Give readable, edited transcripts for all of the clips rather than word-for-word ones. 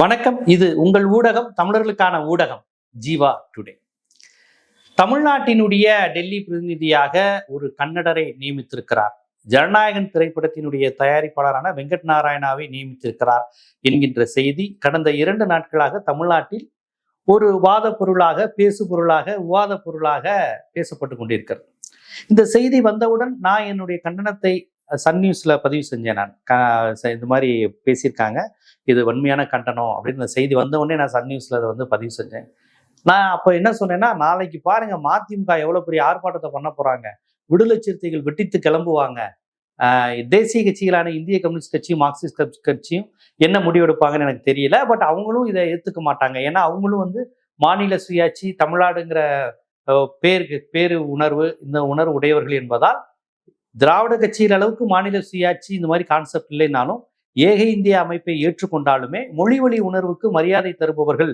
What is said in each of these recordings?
வணக்கம். இது உங்கள் ஊடகம், தமிழர்களுக்கான ஊடகம் ஜீவா டுடே. தமிழ்நாட்டினுடைய டெல்லி பிரதிநிதியாக ஒரு கன்னடரை நியமித்திருக்கிறார். ஜனநாயகன் திரைப்படத்தினுடைய தயாரிப்பாளரான வெங்கட் நாராயணாவை நியமித்திருக்கிறார் என்கின்ற செய்தி கடந்த 2 நாட்களாக தமிழ்நாட்டில் ஒரு வாத பொருளாக, பேசு பொருளாக, விவாத பொருளாக பேசப்பட்டு கொண்டிருக்கிறது. இந்த செய்தி வந்தவுடன் நான் என்னுடைய கண்டனத்தை சன் நியூஸ்ல பதிவு செஞ்சேன். நான் இந்த மாதிரி பேசியிருக்காங்க, இது வன்மையான கண்டனம் அப்படின்னு இந்த செய்தி வந்த உடனே நான் சன் நியூஸ்ல அதை வந்து பதிவு செஞ்சேன். நான் அப்போ என்ன சொன்னேன்னா, நாளைக்கு பாருங்க மதிமுக எவ்வளவு பெரிய ஆர்ப்பாட்டத்தை பண்ண போறாங்க, விடுதலை சிறுத்தைகள் வெட்டித்து கிளம்புவாங்க, தேசிய கட்சிகளான இந்திய கம்யூனிஸ்ட் கட்சியும் மார்க்சிஸ்ட் கட்சியும் என்ன முடிவெடுப்பாங்கன்னு எனக்கு தெரியல. பட் அவங்களும் இதை ஏத்துக்க மாட்டாங்க. ஏன்னா அவங்களும் வந்து மாநில சுயாட்சி, தமிழ்நாடுங்கிற பேரு உணர்வு, இந்த உணர்வு உடையவர்கள் என்பதால் திராவிட கட்சிகள் அளவுக்கு மாநில சுயாட்சி இந்த மாதிரி கான்செப்ட் இல்லைனாலும் ஏக இந்திய அமைப்பை ஏற்றுக்கொண்டாலுமே மொழி வழி உணர்வுக்கு மரியாதை தருபவர்கள்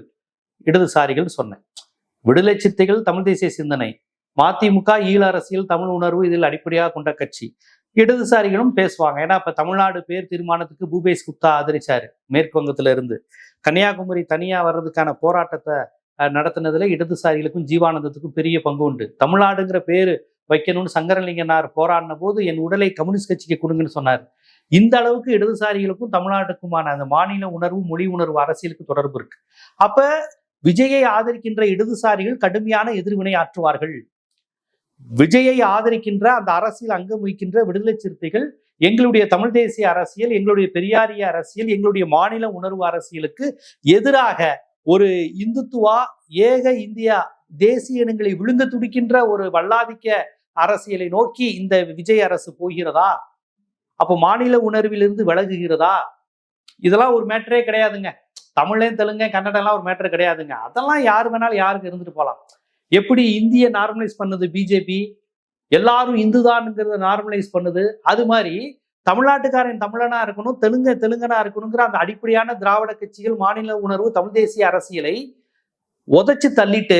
இடதுசாரிகள் சொன்னேன். விடுதலை சிறுத்தைகள் தமிழ் தேசிய சிந்தனை, மதிமுக ஈழ அரசியல், தமிழ் உணர்வு இதில் அடிப்படையாக கொண்ட கட்சி. இடதுசாரிகளும் பேசுவாங்க. ஏன்னா இப்ப தமிழ்நாடு பேர் தீர்மானத்துக்கு பூபேஷ் குப்தா ஆதரிச்சாரு. மேற்கு வங்கத்துல இருந்து கன்னியாகுமரி தனியா வர்றதுக்கான போராட்டத்தை நடத்தினதுல இடதுசாரிகளுக்கும் ஜீவானந்தத்துக்கும் பெரிய பங்கு உண்டு. தமிழ்நாடுங்கிற பேரு வைக்கணும்னு சங்கரலிங்கனார் போராடின போது என் உடலை கம்யூனிஸ்ட் கட்சிக்கு கொடுங்கன்னு சொன்னார். இந்த அளவுக்கு இடதுசாரிகளுக்கும் தமிழ்நாட்டுக்குமான அந்த மாநில உணர்வு, மொழி உணர்வு, அரசியலுக்கு தொடர்பு இருக்கு. அப்ப விஜயை ஆதரிக்கின்ற இடதுசாரிகள் கடுமையான எதிர்வினை ஆற்றுவார்கள். விஜயை ஆதரிக்கின்ற அந்த அரசியல் அங்கம் வகிக்கின்ற விடுதலை சிறுத்தைகள் எங்களுடைய தமிழ் தேசிய அரசியல், எங்களுடைய பெரியாரிய அரசியல், எங்களுடைய மாநில உணர்வு அரசியலுக்கு எதிராக ஒரு இந்துத்துவா, ஏக இந்தியா, தேசிய இனங்களை விழுங்க துடிக்கின்ற ஒரு வல்லாதிக்க அரசியலை நோக்கி இந்த விஜய் அரசு போகிறதா? அப்போ மாநில உணர்விலிருந்து விலகுகிறதா? இதெல்லாம் ஒரு மேட்டரே கிடையாதுங்க. தமிழே, தெலுங்கு, கன்னடம் ஒரு மேட்டர் கிடையாதுங்க. அதெல்லாம் யாரு வேணாலும் யாருக்கு இருந்துட்டு போகலாம். எப்படி இந்திய நார்மலைஸ் பண்ணுது பிஜேபி, எல்லாரும் இந்துதான்ங்கிறத நார்மலைஸ் பண்ணுது, அது மாதிரி தமிழ்நாட்டுக்காரன் தமிழனா இருக்கணும், தெலுங்கனா இருக்கணுங்கிற அந்த அடிப்படையான திராவிட கட்சிகள் மாநில உணர்வு தமிழ் தேசிய அரசியலை உதைச்சு தள்ளிட்டு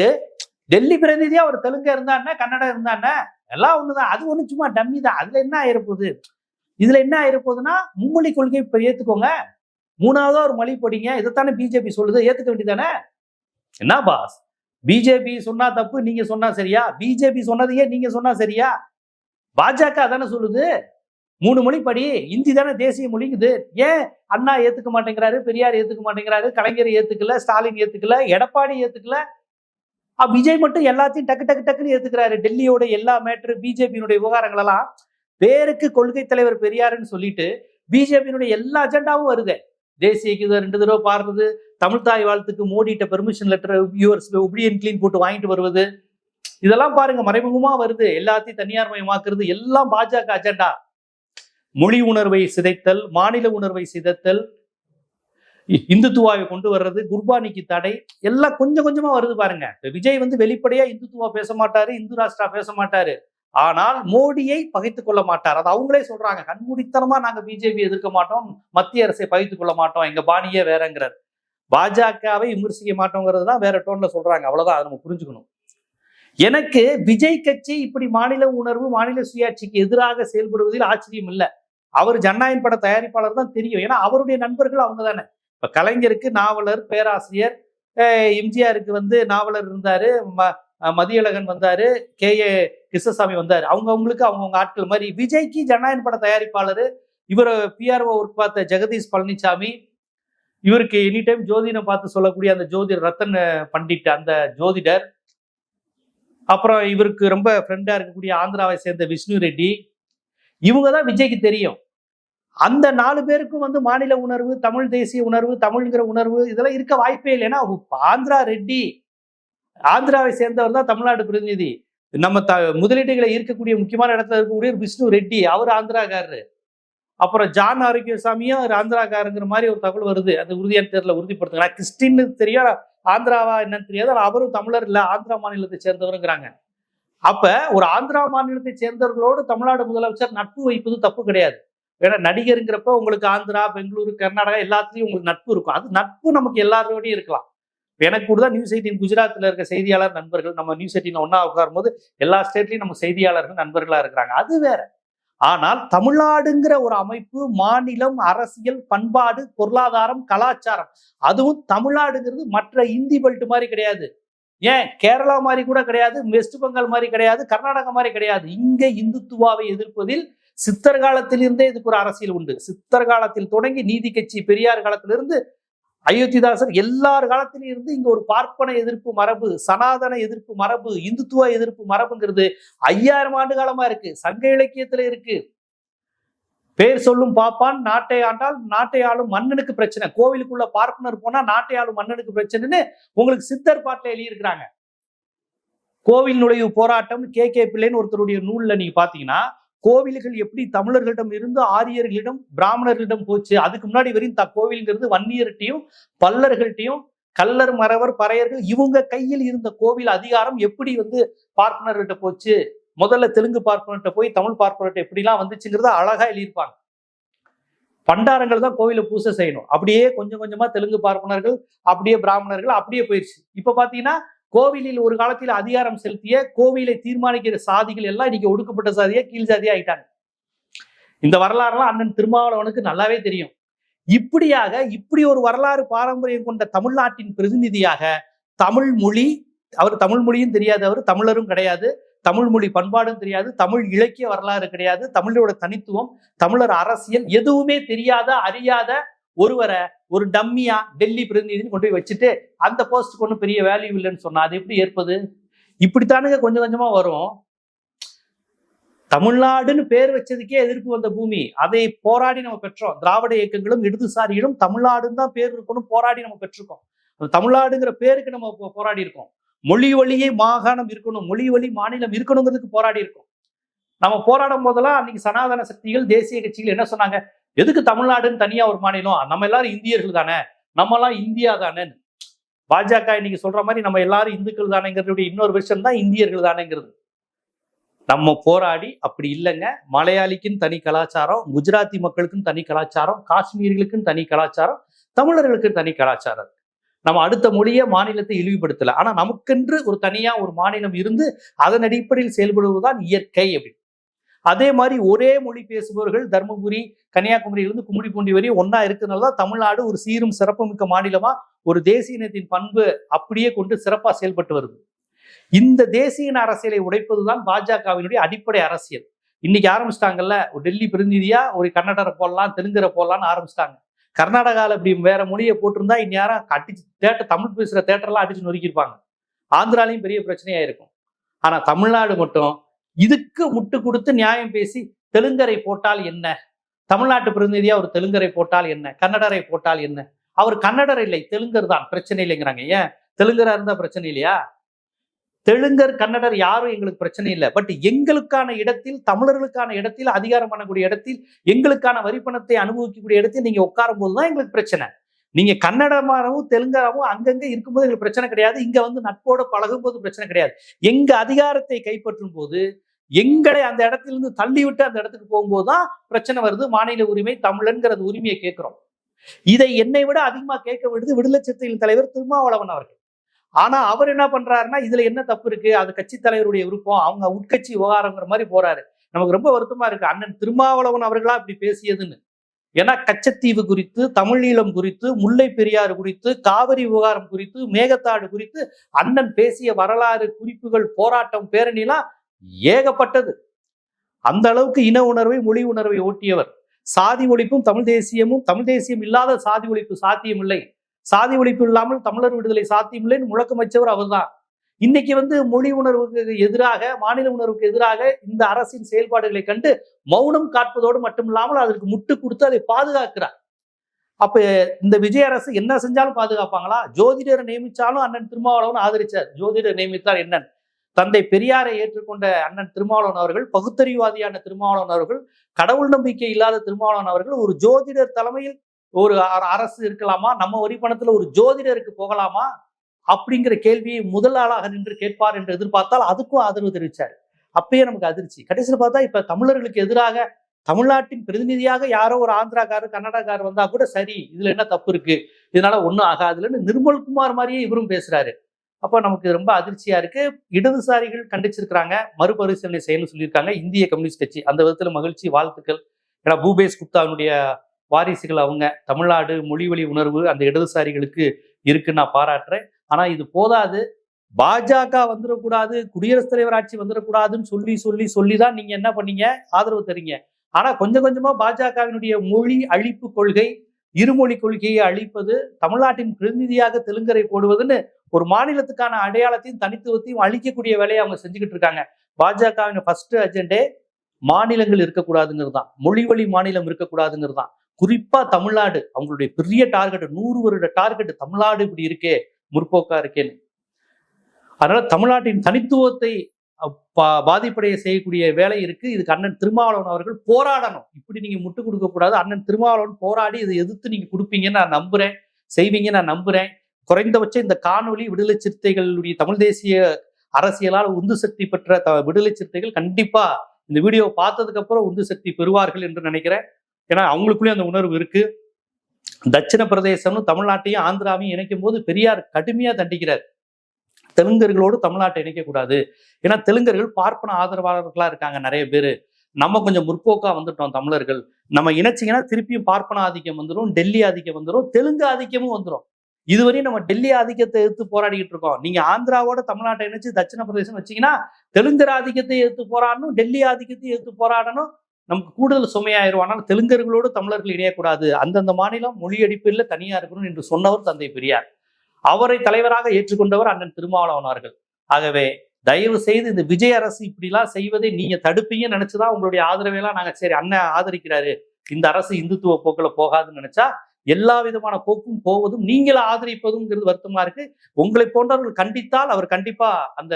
டெல்லி பிரதிநிதியா ஒரு தெலுங்கு இருந்தானே, கன்னடம் இருந்தானே, எல்லாம் ஒண்ணுதான். அது ஒண்ணு சும்மா டம்மி தான். இதுல என்ன ஆயிரப்போகுதுன்னா மும்மொழி கொள்கை இப்ப ஏத்துக்கோங்க, 3ஆவதா ஒரு மொழி படிங்க, இதைத்தானே பிஜேபி சொல்லுது, ஏத்துக்க வேண்டியதானே. என்ன பாஸ், பிஜேபி சொன்னா தப்பு, நீங்க சொன்னா சரியா? பிஜேபி சொன்னதையே நீங்க சொன்னா சரியா? பாஜக தானே சொல்லுது 3 மொழி படி, இந்தி தானே தேசிய மொழிங்குது. ஏன் அண்ணா ஏத்துக்க மாட்டேங்கிறாரு, பெரியார் ஏத்துக்க மாட்டேங்கிறாரு, கலைஞர் ஏத்துக்கல, ஸ்டாலின் ஏத்துக்கல, எடப்பாடி ஏத்துக்கல, விஜய் மட்டும் எல்லாத்தையும் டக்குன்னு ஏத்துக்கிறாரு. டெல்லியோட எல்லா மேட்ரு, பிஜேபியினுடைய விவகாரங்கள் எல்லாம் பேருக்கு கொள்கை தலைவர் பெரியாருன்னு சொல்லிட்டு பிஜேபியினுடைய எல்லா அஜெண்டாவும் வருது. தேசிய கீதம் 2 தடவை பாடுறது, தமிழ் தாய் வாழ்த்துக்கு மோடிட்ட பெர்மிஷன் லெட்டர் ஒபிடியன் கிளீன் போட்டு வாங்கிட்டு வருவது, இதெல்லாம் பாருங்க மறைமுகமா வருது. எல்லாத்தையும் தனியார் மயமாக்குறது எல்லாம் பாஜக அஜெண்டா. மொழி உணர்வை சிதைத்தல், மாநில உணர்வை சிதைத்தல், இந்துத்துவாவை கொண்டு வர்றது, குர்பானிக்கு தடை, எல்லாம் கொஞ்சம் கொஞ்சமா வருது பாருங்க. விஜய் வந்து வெளிப்படையா இந்துத்துவா பேச மாட்டாரு, இந்து ராஷ்டிரா பேச மாட்டாரு, ஆனால் மோடியை பகைத்துக் கொள்ள மாட்டார். அது அவங்களே சொல்றாங்க, கண்மூடித்தனமா நாங்க பிஜேபி எதிர்க்க மாட்டோம், மத்திய அரசை பகைத்துக் கொள்ள மாட்டோம், எங்க பாணியே வேறங்கிறார். பாஜகவை விமர்சிக்க மாட்டோங்கிறது தான் வேற டோன்ல சொல்றாங்க. அவ்வளவுதான், அதை நம்ம புரிஞ்சுக்கணும். எனக்கு விஜய் கட்சி இப்படி மாநில உணர்வு, மாநில சுயாட்சிக்கு எதிராக செயல்படுவதில் ஆச்சரியம் இல்லை. அவர் ஜனநாயகன் பட தயாரிப்பாளர் தான் தெரியும். ஏன்னா அவருடைய நண்பர்கள் அவங்க தானே. இப்ப கலைஞருக்கு நாவலர், பேராசிரியர், எம்ஜிஆருக்கு வந்து நாவலர் இருந்தாரு, மதியழகன் வந்தாரு, கே.ஏ. கிருஷ்ணசாமி வந்தாரு. அவங்களுக்கு அவங்கவுங்க ஆட்கள் மாதிரி. விஜய்க்கு ஜனநாயகன் பட தயாரிப்பாளர், இவர் பிஆர்ஓ ஒர்க் பார்த்த ஜெகதீஷ் பழனிசாமி, இவருக்கு எனி டைம் ஜோதிடம் பார்த்து சொல்லக்கூடிய அந்த ஜோதிடர் ரத்தன் பண்டிட், அந்த ஜோதிடர், அப்புறம் இவருக்கு ரொம்ப ஃப்ரெண்டா இருக்கக்கூடிய ஆந்திராவை சேர்ந்த விஷ்ணு ரெட்டி, இவங்க தான் விஜய்க்கு தெரியும். அந்த 4 பேருக்கும் வந்து மாநில உணர்வு, தமிழ் தேசிய உணர்வு, தமிழ்ங்கிற உணர்வு இதெல்லாம் இருக்க வாய்ப்பே இல்லை. ஏன்னா ஆந்திரா ரெட்டி, ஆந்திராவை சேர்ந்தவர் தான் தமிழ்நாடு பிரதிநிதி. நம்ம முதலீடுகளை இருக்கக்கூடிய முக்கியமான இடத்துல இருக்கக்கூடிய விஷ்ணு ரெட்டி, அவர் ஆந்திராக்காரரு. அப்புறம் ஜான் ஆரோக்கியசாமியும் ஆந்திராக்காரங்கிற மாதிரி ஒரு தகவல் வருது. அது உறுதியான தேர்தல உறுதிப்படுத்துங்க. கிறிஸ்டின்னு தெரியும், ஆந்திராவா என்னன்னு தெரியாது, ஆனால் அவரும் தமிழர் இல்ல, ஆந்திரா மாநிலத்தை சேர்ந்தவருங்கிறாங்க. அப்ப ஒரு ஆந்திரா மாநிலத்தை சேர்ந்தவர்களோடு தமிழ்நாடு முதலமைச்சர் நட்பு வைப்பது தப்பு கிடையாது. ஏன்னா நடிகருங்கிறப்ப உங்களுக்கு ஆந்திரா, பெங்களூரு, கர்நாடகா எல்லாத்துலயும் உங்களுக்கு நட்பு இருக்கும். அது நட்பு நமக்கு எல்லாரோடையும் இருக்கலாம். எனக்கு கூட தான் நியூஸ் 18 குஜராத்ல இருக்க செய்தியாளர் நண்பர்கள், நம்ம நியூஸ் 18 ஒன்னா உட்காரும் போது எல்லா ஸ்டேட்லயும் நம்ம செய்தியாளர்கள் நண்பர்களா இருக்கிறாங்க. அது வேற. ஆனால் தமிழ்நாடுங்கிற ஒரு அமைப்பு, மாநிலம், அரசியல், பண்பாடு, பொருளாதாரம், கலாச்சாரம், அதுவும் தமிழ்நாடுங்கிறது மற்ற இந்தி பெல்ட் மாதிரி கிடையாது. ஏன் கேரளா மாதிரி கூட கிடையாது, வெஸ்ட் பெங்கால் மாதிரி கிடையாது, கர்நாடகா மாதிரி கிடையாது. இங்க இந்துத்துவாவை எதிர்ப்பதில் சித்தர் காலத்திலிருந்தே இதுக்கு ஒரு அரசியல் உண்டு. சித்தர் காலத்தில் தொடங்கி நீதி கட்சி பெரியார் காலத்திலிருந்து அயோத்திதாசர் எல்லார் காலத்திலும் இருந்து இங்க ஒரு பார்ப்பன எதிர்ப்பு மரபு, சனாதன எதிர்ப்பு மரபு, இந்துத்துவ எதிர்ப்பு மரபுங்கிறது 5000 ஆண்டு காலமா இருக்கு. சங்க இலக்கியத்துல இருக்கு. பேர் சொல்லும் பாப்பான் நாட்டை ஆண்டால் நாட்டை ஆளும் மன்னனுக்கு பிரச்சனை. கோவிலுக்குள்ள பார்ப்பனர் போனா நாட்டை ஆளும் மன்னனுக்கு பிரச்சனைன்னு உங்களுக்கு சித்தர் பாட்டுல எழுதியிருக்கிறாங்க. கோவில் நுழைவு போராட்டம் கே பிள்ளைன்னு ஒருத்தருடைய நூல்ல நீங்க பாத்தீங்கன்னா, கோவில்கள் எப்படி தமிழர்களிடம் இருந்து ஆரியர்களிடம் பிராமணர்களிடம் போச்சு, அதுக்கு முன்னாடி வரையும் கோவில்ங்கிறது வன்னியர்கிட்டையும் பல்லர்கள்ட்டையும் கல்லர் மறவர் பறையர்கள் இவங்க கையில் இருந்த கோவில் அதிகாரம் எப்படி பார்ப்பனர்கிட்ட போச்சு, முதல்ல தெலுங்கு பார்ப்பனர்கிட்ட போய் தமிழ் பார்ப்பனர்கிட்ட எப்படிலாம் வந்துச்சுங்கிறத அழகா எழுதியிருப்பாங்க. பண்டாரங்கள் தான் கோவில பூசை செய்யணும். அப்படியே கொஞ்சம் கொஞ்சமா தெலுங்கு பார்ப்பனர்கள், அப்படியே பிராமணர்கள், அப்படியே போயிடுச்சு. இப்ப பாத்தீங்கன்னா கோவிலில் ஒரு காலத்தில் அதிகாரம் செலுத்திய கோவிலை தீர்மானிக்கிற சாதிகள் எல்லாம் இன்னைக்கு ஒடுக்கப்பட்ட சாதியா கீழ் சாதியா ஆயிட்டாங்க. இந்த வரலாறுலாம் அண்ணன் திருமாவளவனுக்கு நல்லாவே தெரியும். இப்படி ஒரு வரலாறு பாரம்பரியம் கொண்ட தமிழ்நாட்டின் பிரதிநிதியாக தமிழ் மொழி, அவர் தமிழ் மொழியும் தெரியாது, அவர் தமிழரும் கிடையாது, தமிழ் மொழி பண்பாடும் தெரியாது, தமிழ் இலக்கிய வரலாறு கிடையாது, தமிழோட தனித்துவம், தமிழர் அரசியல் எதுவுமே தெரியாத அறியாத ஒருவரை ஒரு டம்மியா டெல்லி பிரதிநிதினு கொண்டு போய் வச்சுட்டு அந்த போஸ்ட் ஒன்றும் பெரிய வேல்யூ இல்லைன்னு சொன்னா அது எப்படி ஏற்பது? இப்படித்தானுங்க கொஞ்சம் கொஞ்சமா வரும். தமிழ்நாடுன்னு பேர் வச்சதுக்கே எதிர்ப்பு வந்த பூமி, அதை போராடி நம்ம பெற்றோம். திராவிட இயக்கங்களும் இடதுசாரிகளும் தமிழ்நாடுன்னு தான் பேர் இருக்கணும் போராடி நம்ம பெற்றிருக்கோம். தமிழ்நாடுங்கிற பேருக்கு நம்ம போராடி இருக்கோம். மொழி வழியே மாகாணம் இருக்கணும், மொழி வழி மாநிலம் இருக்கணுங்கிறதுக்கு போராடி இருக்கோம். நம்ம போராடும் போதெல்லாம் அன்னைக்கு சனாதன சக்திகள், தேசிய கட்சிகள் என்ன சொன்னாங்க? எதுக்கு தமிழ்நாடுன்னு தனியா ஒரு மாநிலம், நம்ம எல்லாரும் இந்தியர்கள் தானே, நம்ம எல்லாம் இந்தியா தானே. பாஜக இன்னைக்கு சொல்ற மாதிரி நம்ம எல்லாரும் இந்துக்கள் தானேங்கிறது இன்னொரு விஷயம் தான் இந்தியர்கள் தானேங்கிறது. நம்ம போராடி அப்படி இல்லைங்க, மலையாளிக்குன்னு தனி கலாச்சாரம், குஜராத்தி மக்களுக்கும் தனி கலாச்சாரம், காஷ்மீர்களுக்கும் தனி கலாச்சாரம், தமிழர்களுக்கும் தனி கலாச்சாரம். நம்ம அடுத்த மொழியை மாநிலத்தை இழிவுபடுத்தல, ஆனா நமக்கென்று ஒரு தனியா ஒரு மாநிலம் இருந்து அதன் அடிப்படையில் செயல்படுவதுதான் இயற்கை அப்படி. அதே மாதிரி ஒரே மொழி பேசுபவர்கள் தர்மபுரி, கன்னியாகுமரியிலிருந்து கும்மிடிப்பூண்டி வரையும் ஒன்னா இருக்கிறதுனாலதான் தமிழ்நாடு ஒரு சீரும் சிறப்புமிக்க மாநிலமா ஒரு தேசிய இனத்தின் பண்பு அப்படியே கொண்டு சிறப்பா செயல்பட்டு வருது. இந்த தேசிய இன அரசியலை உடைப்பதுதான் பாஜகவினுடைய அடிப்படை அரசியல். இன்னைக்கு ஆரம்பிச்சிட்டாங்கல்ல, ஒரு டெல்லி பிரதிநிதியா ஒரு கன்னடரை போடலாம், தெலுங்கரை போடலாம்னு ஆரம்பிச்சிட்டாங்க. கர்நாடகாவில் இப்படி வேற மொழியை போட்டிருந்தா இந்நேரம் அடிச்சு தமிழ் பேசுற தேட்டர்லாம் அடிச்சு நொறுக்கியிருப்பாங்க. ஆந்திராலையும் பெரிய பிரச்சனையா இருக்கும். ஆனா தமிழ்நாடு மட்டும் இதுக்கு முட்டு கொடுத்து நியாயம் பேசி தெலுங்கரை போட்டால் என்ன, தமிழ்நாட்டு பிரதிநிதியா ஒரு தெலுங்கரை போட்டால் என்ன, கன்னடரை போட்டால் என்ன, அவர் கன்னடர் இல்லை தெலுங்கர் தான், பிரச்சனை இல்லைங்கிறாங்க. ஏன் தெலுங்கரா இருந்தா பிரச்சனை இல்லையா? தெலுங்கர் கன்னடர் யாரும் எங்களுக்கு பிரச்சனை இல்லை. பட் எங்களுக்கான இடத்தில், தமிழர்களுக்கான இடத்தில், அதிகாரம் பண்ணக்கூடிய இடத்தில், எங்களுக்கான வரிப்பணத்தை அனுபவிக்கக்கூடிய இடத்தில் நீங்க உட்காரும் போதுதான் எங்களுக்கு பிரச்சனை. நீங்க கன்னடமாகவும் தெலுங்கராகவும் அங்கங்க இருக்கும்போது எங்களுக்கு பிரச்சனை கிடையாது. இங்க நட்போட பழகும் போது பிரச்சனை கிடையாது. எங்க அதிகாரத்தை கைப்பற்றும் போது, எங்களை அந்த இடத்திலிருந்து தள்ளி விட்டு அந்த இடத்துக்கு போகும்போதுதான் பிரச்சனை வருது. மாநில உரிமை, தமிழன்கிறது உரிமையை கேட்கிறோம். இதை என்னை விட அதிகமா கேட்க விடுது விடுதலை சிறுத்தைகளின் தலைவர் திருமாவளவன் அவர்கள். ஆனா அவர் என்ன பண்றாருன்னா, இதுல என்ன தப்பு இருக்கு, அது கட்சி தலைவருடைய விருப்பம், அவங்க உட்கட்சி விவகாரங்கிற மாதிரி போறாரு. நமக்கு ரொம்ப வருத்தமா இருக்கு அண்ணன் திருமாவளவன் அவர்களா இப்படி பேசியதுன்னு. ஏன்னா கச்சத்தீவு குறித்து, தமிழீழம் குறித்து, முல்லை பெரியாறு குறித்து, காவிரி விவகாரம் குறித்து, மேகத்தாடு குறித்து அண்ணன் பேசிய வரலாறு, குறிப்புகள், போராட்டம், பேரணிலாம் ஏகப்பட்டது. அந்த அளவுக்கு இன உணர்வை, மொழி உணர்வை ஓட்டியவர். சாதி ஒழிப்பும் தமிழ் தேசியமும், தமிழ் தேசியம் இல்லாத சாதி ஒழிப்பு சாத்தியம் இல்லை, சாதி ஒழிப்பு இல்லாமல் தமிழர் விடுதலை சாத்தியம் இல்லைன்னு முழக்கம் வச்சவர் அவர் தான். இன்னைக்கு மொழி உணர்வுக்கு எதிராக, மாநில உணர்வுக்கு எதிராக இந்த அரசின் செயல்பாடுகளை கண்டு மௌனம் காட்பதோடு மட்டுமில்லாமல் அதற்கு முட்டு கொடுத்து அதை பாதுகாக்கிறார். அப்ப இந்த விஜய் அரசு என்ன செஞ்சாலும் பாதுகாப்பாங்களா? ஜோதிடரை நியமிச்சாலும் அண்ணன் திருமாவளவன் ஆதரிச்சார். ஜோதிடர் நியமித்தார் என்னன் தந்தை பெரியாரை ஏற்றுக்கொண்ட அண்ணன் திருமாவளவன் அவர்கள், பகுத்தறிவாதியான திருமாவளவன் அவர்கள், கடவுள் நம்பிக்கை இல்லாத திருமாவளவன் அவர்கள் ஒரு ஜோதிடர் தலைமையில் ஒரு அரசு இருக்கலாமா? நம்ம வரி பணத்துல ஒரு ஜோதிடருக்கு போகலாமா அப்படிங்கிற கேள்வியை முதல் ஆளாக நின்று கேட்பார் என்று எதிர்பார்த்தால் அதுக்கும் ஆதரவு தெரிவிச்சார். அப்பயே நமக்கு அதிர்ச்சி. கடைசியில் பார்த்தா இப்ப தமிழர்களுக்கு எதிராக தமிழ்நாட்டின் பிரதிநிதியாக யாரோ ஒரு ஆந்திராக்காரர், கன்னடக்காரர் வந்தா கூட சரி, இதுல என்ன தப்பு இருக்கு, இதனால ஒண்ணும் ஆகாதுன்னு நிர்மல்குமார் மாதிரியே இவரும் பேசுறாரு. அப்போ நமக்கு ரொம்ப அதிர்ச்சியா இருக்கு. இடதுசாரிகள் கண்டிச்சிருக்கிறாங்க, மறுபரிசீலனை செய்யணும்னு சொல்லியிருக்காங்க இந்திய கம்யூனிஸ்ட் கட்சி. அந்த விதத்துல மகிழ்ச்சி, வாழ்த்துக்கள். ஏன்னா பூபேஷ் குப்தாவினுடைய வாரிசுகள் அவங்க. தமிழ்நாடு மொழிவழி உணர்வு அந்த இடதுசாரிகளுக்கு இருக்குன்னு நான் பாராட்டுறேன். ஆனா இது போதாது. பாஜக வந்துடக்கூடாது, குடியரசுத் தலைவர் ஆட்சி வந்துடக்கூடாதுன்னு சொல்லிதான் நீங்க என்ன பண்ணீங்க, ஆதரவு தரீங்க. ஆனா கொஞ்சம் கொஞ்சமா பாஜகவினுடைய மொழி அழிப்பு கொள்கை, இருமொழி கொள்கையை அழிப்பது, தமிழ்நாட்டின் பிரதிநிதியாக தெலுங்கரை போடுவதுன்னு ஒரு மாநிலத்துக்கான அடையாளத்தையும் தனித்துவத்தையும் அழிக்கக்கூடிய வேலையை அவங்க செஞ்சுக்கிட்டு இருக்காங்க. பாஜகவின் ஃபர்ஸ்ட் அஜெண்டே மாநிலங்கள் இருக்கக்கூடாதுங்கிறது தான், மொழி வழி மாநிலம் இருக்கக்கூடாதுங்கிறது தான். குறிப்பா தமிழ்நாடு அவங்களுடைய பெரிய டார்கெட், 100 வருட டார்கெட். தமிழ்நாடு இப்படி இருக்கே, முற்போக்கா இருக்கேன்னு. அதனால தமிழ்நாட்டின் தனித்துவத்தை பாதிப்படைய செய்யக்கூடிய வேலை இருக்கு. இதுக்கு அண்ணன் திருமாவளவன் அவர்கள் போராடணும். இப்படி நீங்க முட்டு கொடுக்க கூடாது. அண்ணன் திருமாவளவன் போராடி இதை எதிர்த்து நீங்க கொடுப்பீங்கன்னு நான் நம்புறேன், செய்வீங்கன்னு நான் நம்புறேன். குறைந்தபட்சம் இந்த காணொலி விடுதலை சிறுத்தைகளுடைய தமிழ் தேசிய அரசியலால் உந்து சக்தி பெற்ற விடுதலை சிறுத்தைகள் கண்டிப்பா இந்த வீடியோவை பார்த்ததுக்கு அப்புறம் உந்து சக்தி பெறுவார்கள் என்று நினைக்கிறேன். ஏன்னா அவங்களுக்குள்ளேயும் அந்த உணர்வு இருக்கு. தட்சிண பிரதேசம்னு தமிழ்நாட்டையும் ஆந்திராவையும் இணைக்கும் போது பெரியார் கடுமையா தண்டிக்கிறார். தெலுங்கர்களோடு தமிழ்நாட்டை இணைக்கக்கூடாது. ஏன்னா தெலுங்கர்கள் பார்ப்பன ஆதரவாளர்களா இருக்காங்க நிறைய பேர். நம்ம கொஞ்சம் முற்போக்கா வந்துட்டோம் தமிழர்கள். நம்ம இணைச்சிங்கன்னா திருப்பியும் பார்ப்பன ஆதிக்கம் வந்துடும், டெல்லி ஆதிக்கம் வந்துடும், தெலுங்கு ஆதிக்கமும் வந்துடும். இதுவரையும் நம்ம டெல்லி ஆதிக்கத்தை எதிர்த்து போராடிக்கிட்டு இருக்கோம். நீங்க ஆந்திராவோட தமிழ்நாட்டை இணைச்சு தட்சிண பிரதேசம் வச்சீங்கன்னா தெலுங்கர் ஆதிக்கத்தை எதிர்த்து போராடணும், டெல்லி ஆதிக்கத்தை எதிர்த்து போராடணும். நமக்கு கூடுதல் சுமையாயிரும். ஆனால் தெலுங்கர்களோடு தமிழர்கள் இணையக்கூடாது, அந்தந்த மாநிலம் மொழி அடிப்பில் தனியா இருக்கணும் என்று சொன்னவர் தந்தை பெரியார். அவரை தலைவராக ஏற்றுக்கொண்டவர் அண்ணன் திருமாவளவன் அவர்கள். ஆகவே தயவு செய்து இந்த விஜய் அரசு இப்படிலாம் செய்வதை நீங்க தடுப்பீங்கன்னு நினைச்சுதான் உங்களுடைய ஆதரவையெல்லாம் நாங்க சரி அண்ணன் ஆதரிக்கிறாரு, இந்த அரசு இந்துத்துவ போக்குல போகாதுன்னு நினைச்சா எல்லா விதமான போக்கும் போவதும் நீங்கள ஆதரிப்பதுங்கிறது வருத்தமா இருக்கு. உங்களை போன்றவர்கள் கண்டித்தால் அவர் கண்டிப்பா அந்த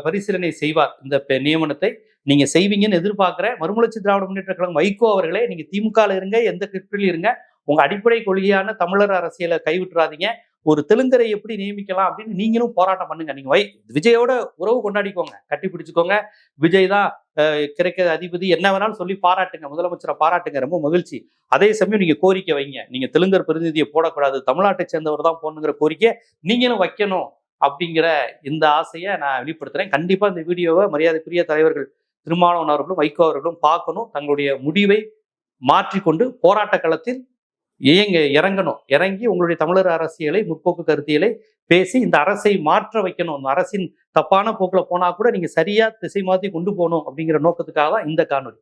பரிசீலனை செய்வார். இந்த நியமனத்தை நீங்க செய்வீங்கன்னு எதிர்பார்க்கிறேன். மறுமலர்ச்சி திராவிட முன்னேற்ற கழகம் வைகோ அவர்களே, நீங்க திமுகல இருங்க, எந்த கட்சியிலும் இருங்க, உங்க அடிப்படை கொள்கையான தமிழர் அரசியலை கைவிட்டுறாதீங்க. ஒரு தெலுங்கரை எப்படி நியமிக்கலாம் அப்படின்னு நீங்களும் போராட்டம் பண்ணுங்க. நீங்க விஜயோட உறவு கொண்டாடிக்கோங்க, கட்டி பிடிச்சுக்கோங்க. விஜய் தான் கிடைக்க அதிபதி, என்ன வேணாலும் சொல்லி பாராட்டுங்க, முதலமைச்சரை பாராட்டுங்க, ரொம்ப மகிழ்ச்சி. அதே சமயம் நீங்க கோரிக்கை வைங்க, நீங்க தெலுங்கர் பிரதிநிதியை போடக்கூடாது, தமிழ்நாட்டை சேர்ந்தவர் தான் போடணுங்கிற கோரிக்கை நீங்களும் வைக்கணும் அப்படிங்கிற இந்த ஆசையை நான் வெளிப்படுத்துறேன். கண்டிப்பா இந்த வீடியோவை மரியாதைக்குரிய தலைவர்கள் திருமாவளவன் அவர்களும் வைகோ அவர்களும் பார்க்கணும். தங்களுடைய முடிவை மாற்றிக்கொண்டு போராட்ட களத்தில் இறங்கணும். இறங்கி உங்களுடைய தமிழர் அரசியலை, முற்போக்கு கருத்தியலை பேசி இந்த அரசை மாற்ற வைக்கணும். இந்த அரசின் தப்பான போக்குல போனா கூட நீங்க சரியா திசை மாற்றி கொண்டு போகணும் அப்படிங்கிற நோக்கத்துக்காக தான் இந்த காணொலி.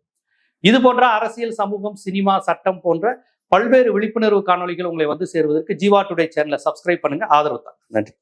இது போன்ற அரசியல், சமூகம், சினிமா, சட்டம் போன்ற பல்வேறு விழிப்புணர்வு காணொலிகள் உங்களை வந்து சேருவதற்கு ஜீவா டுடே சேனலை சப்ஸ்கிரைப் பண்ணுங்க, ஆதரவு தான். நன்றி.